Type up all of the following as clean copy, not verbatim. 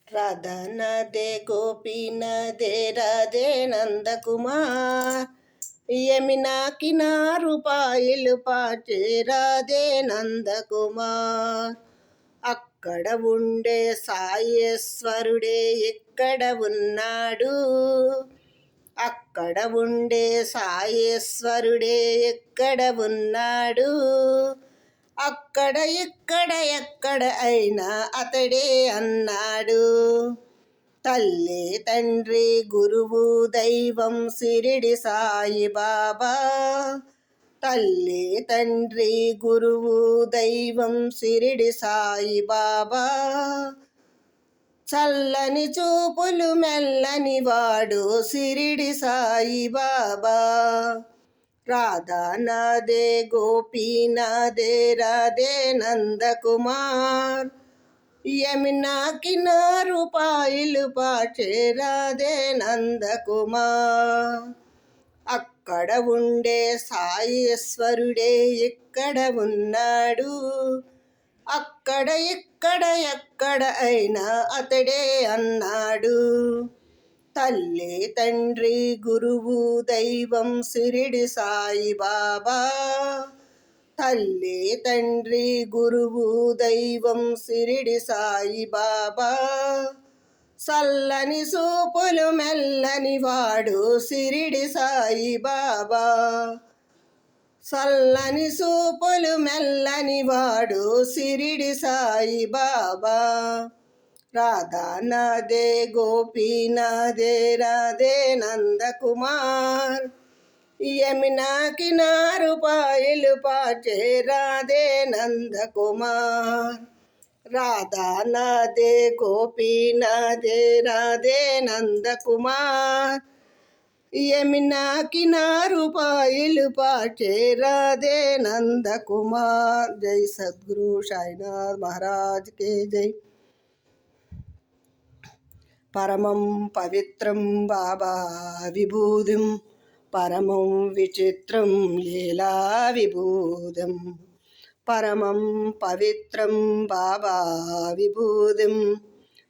राधा नदे गोपी नदे राधे नंद कुमार यमुना किनारू పాయలు పాచే రాధే నంద కుమార్ అక్కడ ఉండే సాయేశ్వరుడే ఎక్కడ ఉన్నాడు అక్కడ ఉండే సాయేశ్వరుడే ఎక్కడ ఉన్నాడు అక్కడ ఇక్కడ ఎక్కడ అయినా అతడే అన్నాడు తల్లి తండ్రి గురువు దైవం షిరిడి సాయిబాబా తల్లి తండ్రి గురువు దైవం షిరిడి సాయిబాబా చల్లని చూపులు మెల్లని వాడు షిరిడి సాయిబాబా రాధా నాదే గోపీ నాదే రాధే నంద కుమార్ యమునా కినారు పాయలు పాచే రాధే నంద కుమార్ అక్కడ ఉండే సాయేశ్వరుడే ఎక్కడ ఉన్నాడు అక్కడ ఇక్కడ ఎక్కడ అయినా అతడే అన్నాడు తల్లి తండ్రి గురువు దైవం షిరిడి సాయిబాబా తల్లి తండ్రి గురువు దైవం షిరిడి సాయిబాబా చల్లని సూపులు మెల్లని వాడు షిరిడి సాయిబాబా చల్లని సూపులు మెల్లని వాడు షిరిడి సాయిబాబా రాధా నాదే గోపీ నాదే రాధే నంద కుమార్ యమునా కినారు పాయలు పాచే రాధే నంద కుమార్ రాధా నాదే గోపీ నాదే రాధే నంద కుమార్ యమునా కినారు పాయలు పాచే రాధే నంద కుమార్ జై సద్గురు సాయినాథ్ మహారాజ్ కే జై పరమం పవిత్రం బాబా విభూతిం పరమం విచిత్రం లీలా విభూతిం పరమం పవిత్రం బాబా విభూతిం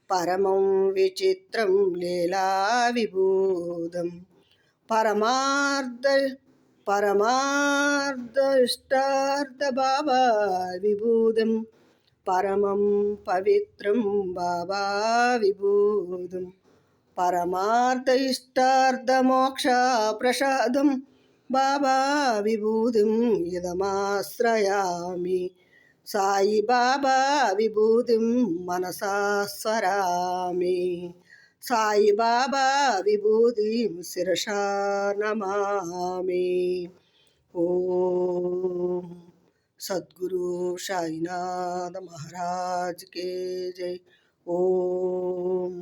పరమం విచిత్రం లీలా విభూతిం పరమార్థ బాబా విభూతిం పరమం పవిత్రం బాబా విభూతిం పరమార్థ ఇష్టార్థ మోక్ష ప్రసాదం బాబా విభూతిం ఇదమాశ్రయామి సాయి బాబా విభూతిం మనసా స్మరామి సాయి బాబా విభూతిం శిరసా నమామి ఓం సద్గురు సాయినాథ మహారాజ్ కే జై ఓం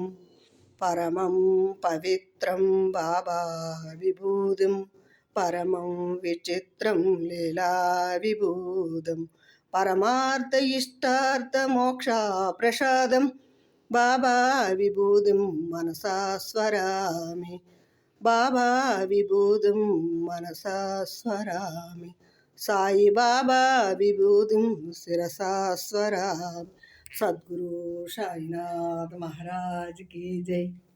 పరమం పవిత్రం బాబా విభూతిం పరమం విచిత్రం లీలా విభూతిం పరమార్థ ఇష్టార్థ మోక్ష ప్రసాదం బాబా విభూతిం మనసా స్మరామి బాబా విభూతిం మనసా స్మరామి సాయి బాబా విభూతిం శిరసా స్మరామి సద్గురు సాయినాథ్ మహారాజ్ की जय।